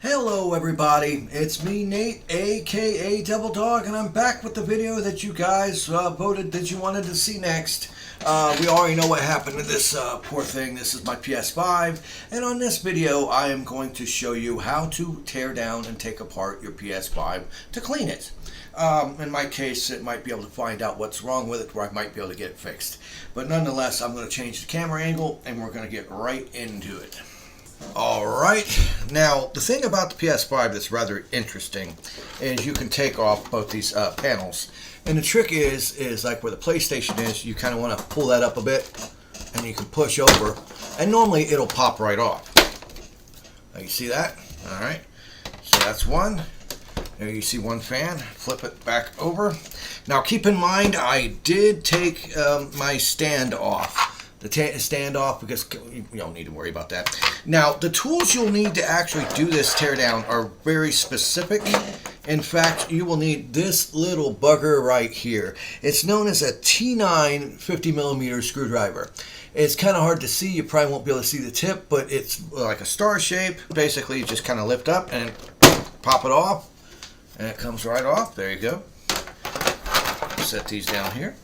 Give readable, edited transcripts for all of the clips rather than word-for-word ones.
Hello everybody, it's me Nate, aka Devil Dog, and I'm back with the video that you guys voted that you wanted to see next. We already know what happened to this poor thing. This is my PS5, and on this video I am going to show you how to tear down and take apart your PS5 to clean it. In my case, it might be able to find out what's wrong with it, where I might be able to get it fixed. But nonetheless, I'm going to change the camera angle, and we're going to get right into it. Alright, now the thing about the PS5 that's rather interesting is you can take off both these panels. And the trick is like where the PlayStation is, you kind of want to pull that up a bit and you can push over and normally it'll pop right off. Now you see that? Alright, so that's one. There you see one fan, flip it back over. Now keep in mind I did take my stand off. The stand off because you don't need to worry about that. Now, the tools you'll need to actually do this teardown are very specific. In fact, you will need this little bugger right here. It's known as a T9 50mm screwdriver. It's kind of hard to see. You probably won't be able to see the tip, but it's like a star shape. Basically, you just kind of lift up and pop it off, and it comes right off. There you go. Set these down here.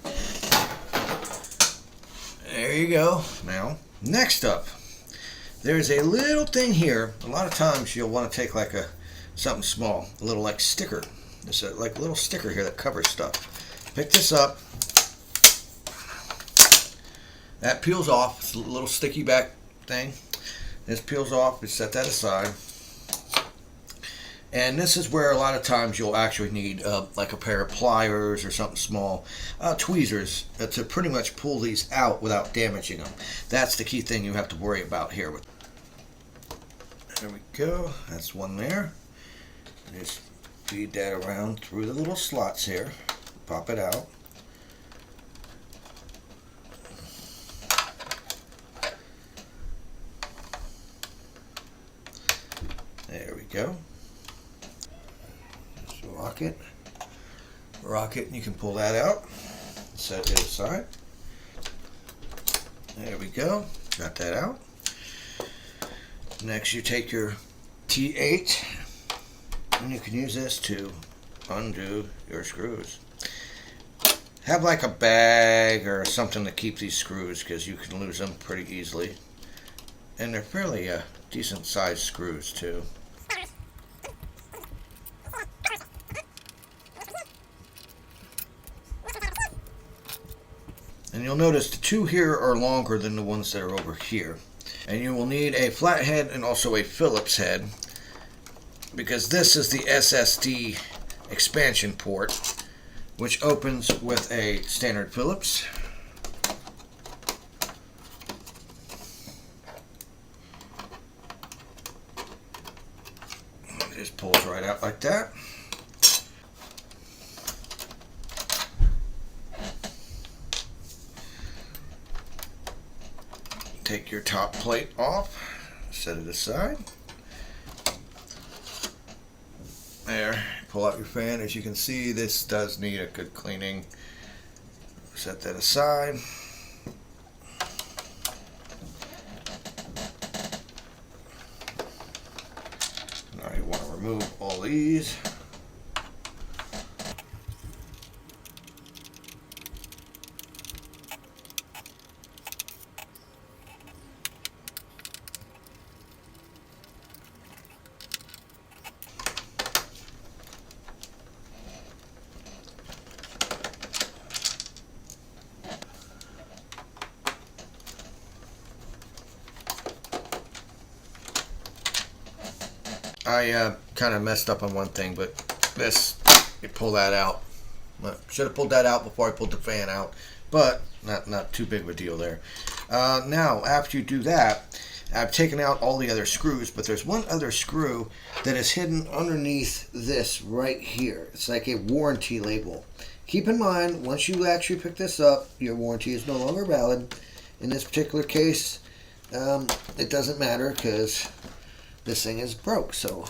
There you go. Now, next up, there's a little thing here. A lot of times you'll want to take like something small, a little like sticker. There's a like little sticker here that covers stuff. Pick this up. That peels off. It's a little sticky back thing. This peels off. We set that aside. And this is where a lot of times you'll actually need like a pair of pliers or something small, tweezers, to pretty much pull these out without damaging them. That's the key thing you have to worry about here. There we go. That's one there. Just feed that around through the little slots here. Pop it out. There we go. Rock it, and you can pull that out. Set it aside. There we go. Got that out. Next, you take your T8, and you can use this to undo your screws. Have like a bag or something to keep these screws because you can lose them pretty easily. And they're fairly decent sized screws too. And you'll notice the two here are longer than the ones that are over here. And you will need a flathead and also a Phillips head, because this is the SSD expansion port, which opens with a standard Phillips. It just pulls right out like that. Take your top plate off, set it aside. There, pull out your fan. As you can see, this does need a good cleaning. Set that aside. Now you want to remove all these. I kind of messed up on one thing, but this, you pull that out. Should have pulled that out before I pulled the fan out, but not too big of a deal there. Now, after you do that, I've taken out all the other screws, but there's one other screw that is hidden underneath this right here. It's like a warranty label. Keep in mind, once you actually pick this up, your warranty is no longer valid. In this particular case, it doesn't matter because this thing is broke, so,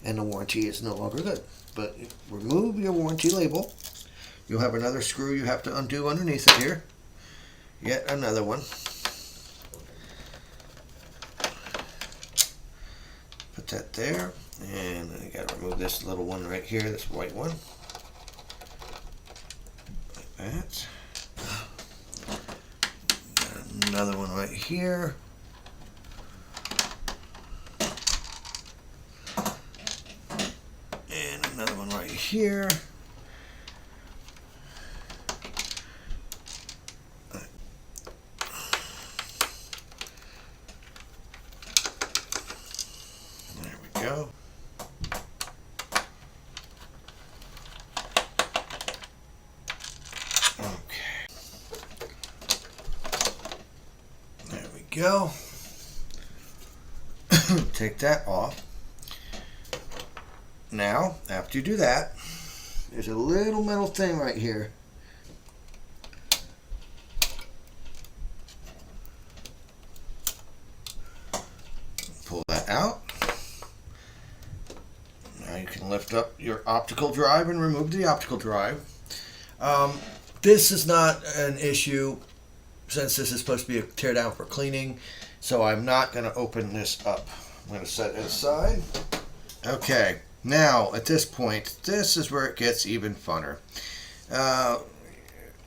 and the warranty is no longer good. But remove your warranty label. You'll have another screw you have to undo underneath it here. Yet another one. that there. And I got to remove this little one right here, this white one. Like that. Got another one right here. And another one right here. There we go. Go. Take that off. Now, after you do that, there's a little metal thing right here. Pull that out. Now you can lift up your optical drive and remove the optical drive. This is not an issue, since this is supposed to be a teardown for cleaning, so I'm not going to open this up. I'm going to set it aside. Okay, now at this point, this is where it gets even funner.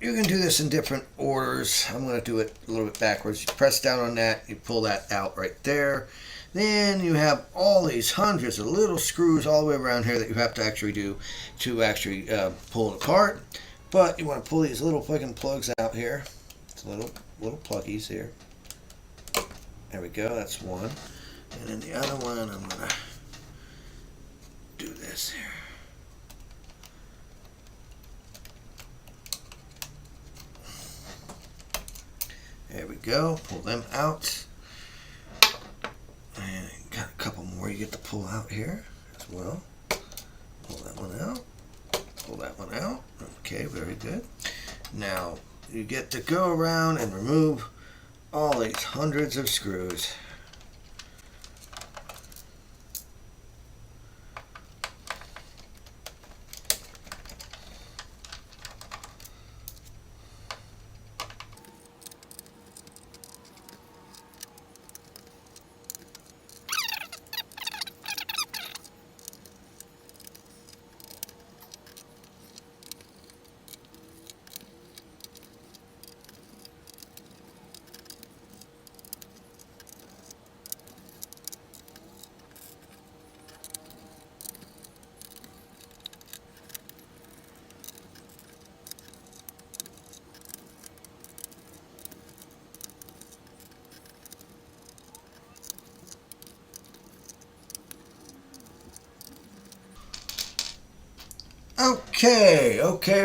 You can do this in different orders. I'm going to do it a little bit backwards. You press down on that, you pull that out right there. Then you have all these hundreds of little screws all the way around here that you have to actually do to actually pull it apart. But you want to pull these little fucking plugs out here. Little pluggies here. There we go, that's one. And then the other one, I'm gonna do this here. There we go, pull them out. And got a couple more you get to pull out here as well. Pull that one out. Pull that one out. Okay, very good. Now, you get to go around and remove all these hundreds of screws.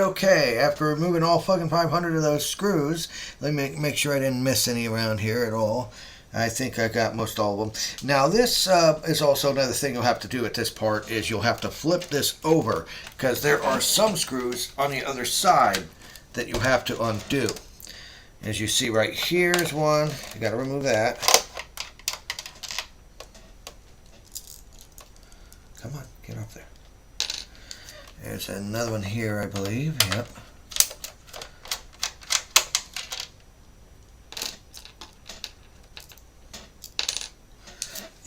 Okay. After removing all fucking 500 of those screws, let me make sure I didn't miss any around here at all. I think I got most all of them. Now this is also another thing you'll have to do at this part, is you'll have to flip this over, because there are some screws on the other side that you have to undo. As you see right here is one. You got to remove that. Come on, get up there. There's another one here, I believe. Yep.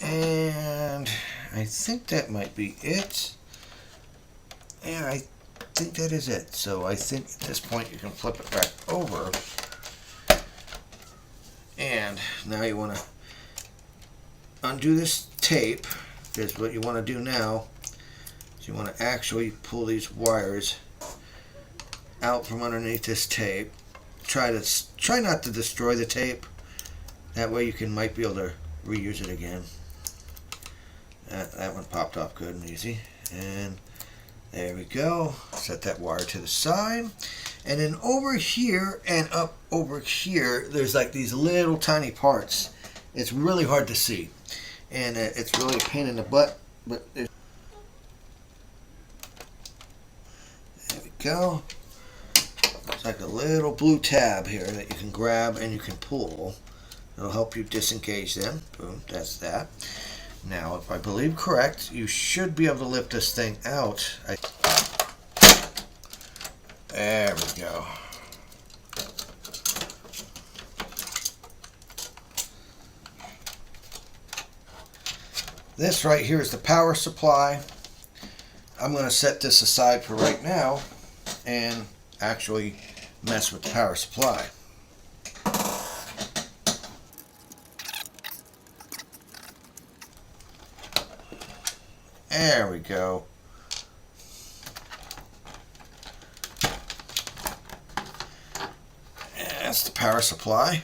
And I think that might be it. Yeah, I think that is it. So I think at this point you can flip it back over. And now you want to undo this tape, because what you want to do now is you want to actually pull these wires out from underneath this tape. Try not to destroy the tape. That way you might be able to reuse it again. That one popped off good and easy. And there we go. Set that wire to the side. And then over here and up over here, there's like these little tiny parts. It's really hard to see. And it's really a pain in the butt. But there we go. It's like a little blue tab here that you can grab and you can pull. It'll help you disengage them. Boom, that's that. Now, if I believe correct, you should be able to lift this thing out. There we go. This right here is the power supply. I'm going to set this aside for right now and actually mess with the power supply. There we go. And that's the power supply.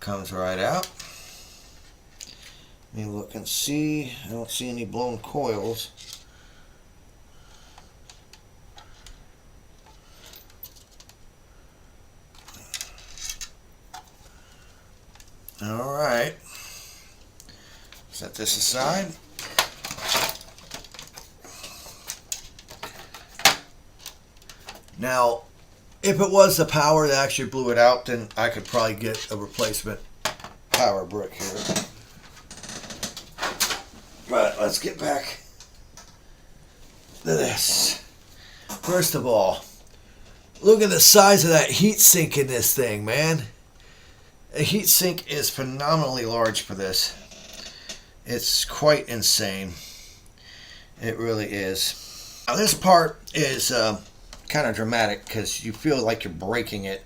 Comes right out. Let me look and see. I don't see any blown coils. Alright. Set this aside. Now, if it was the power that actually blew it out, then I could probably get a replacement power brick here. But let's get back to this. First of all, look at the size of that heatsink in this thing, man. A heatsink is phenomenally large for this. It's quite insane. It really is. Now this part is kind of dramatic because you feel like you're breaking it,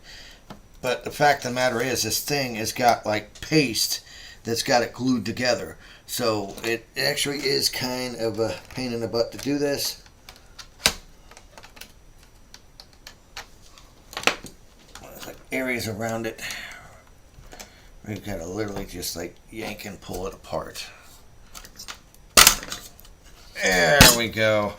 but the fact of the matter is this thing has got like paste that's got it glued together, so it actually is kind of a pain in the butt to do this. There's like areas around it we've got to literally just like yank and pull it apart. There we go.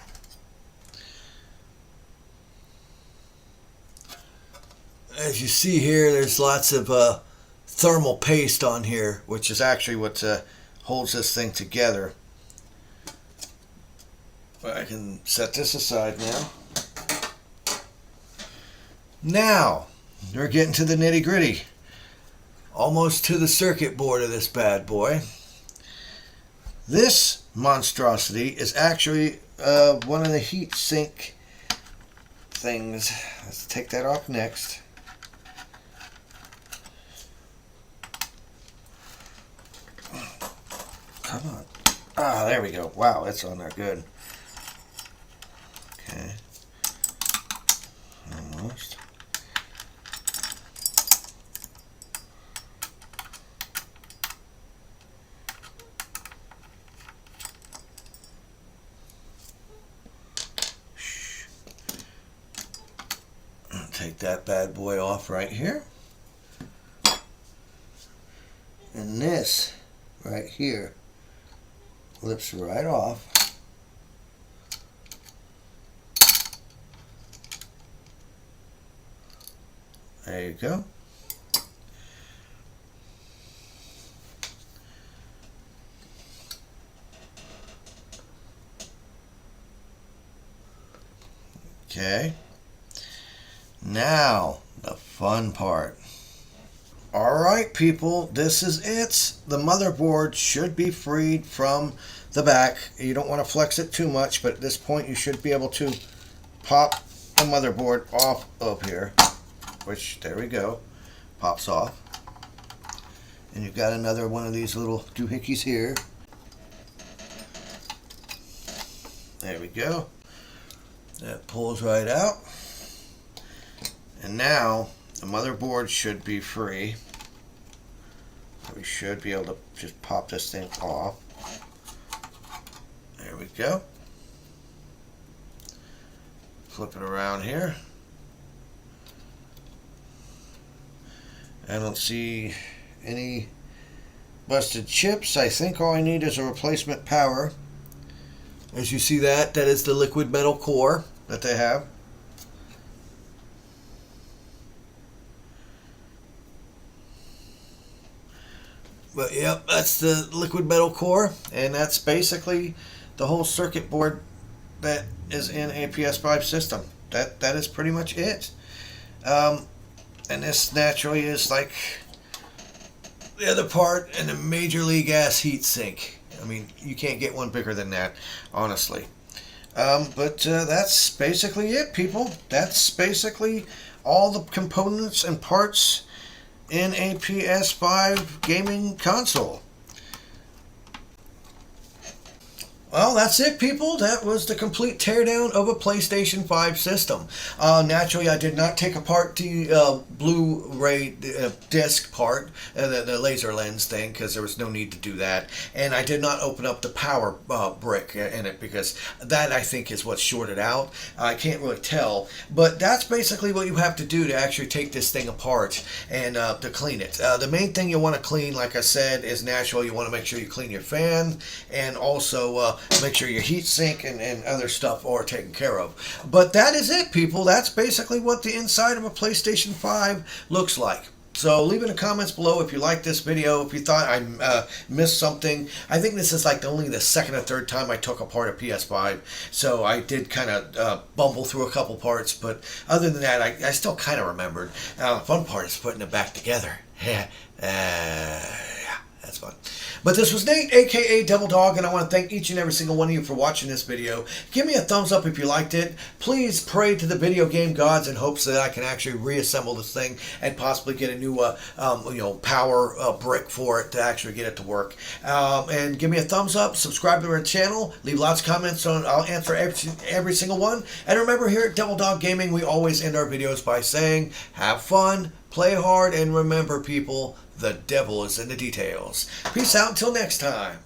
As you see here, there's lots of thermal paste on here, which is actually what holds this thing together. But I can set this aside now. Now, we're getting to the nitty-gritty. Almost to the circuit board of this bad boy. This monstrosity is actually one of the heatsink things. Let's take that off next. Come on. Ah, there we go. Wow, that's on there good. Okay. Almost. Take that bad boy off right here. And this right here lifts right off. There you go. Okay. Now, the fun part. Alright people, this is it. The motherboard should be freed from the back. You don't want to flex it too much, but at this point you should be able to pop the motherboard off of here. Which, there we go, pops off. And you've got another one of these little doohickeys here. There we go. That pulls right out. And now the motherboard should be free. We should be able to just pop this thing off. There we go. Flip it around here. I don't see any busted chips. I think all I need is a replacement power. As you see that is the liquid metal core that they have. But yep, that's the liquid metal core, and that's basically the whole circuit board that is in a PS5 system. That is pretty much it. And this naturally is like the other part in a Major League ass heatsink. I mean, you can't get one bigger than that, honestly. But that's basically it, people. That's basically all the components and parts in a PS5 gaming console. Well, that's it, people. That was the complete teardown of a PlayStation 5 system. Naturally, I did not take apart the Blu-ray disc part, the laser lens thing, because there was no need to do that. And I did not open up the power brick in it, because that, I think, is what's shorted out. I can't really tell. But that's basically what you have to do to actually take this thing apart and to clean it. The main thing you want to clean, like I said, is natural. You want to make sure you clean your fan, and also make sure your heat sink and other stuff are taken care of. But that is it, people. That's basically what the inside of a PlayStation 5 looks like. So leave in the comments below if you liked this video, if you thought I missed something. I think this is like only the second or third time I took apart a PS5, so I did kind of bumble through a couple parts, but other than that, I still kind of remembered. The fun part is putting it back together. Yeah, that's fun. But this was Nate, aka Devil Dog, and I want to thank each and every single one of you for watching this video. Give me a thumbs up if you liked it. Please pray to the video game gods in hopes that I can actually reassemble this thing and possibly get a new power brick for it to actually get it to work. And give me a thumbs up, subscribe to our channel, leave lots of comments on. I'll answer every single one. And remember, here at Devil Dog Gaming, we always end our videos by saying, have fun, play hard, and remember, people, the devil is in the details. Peace out until next time.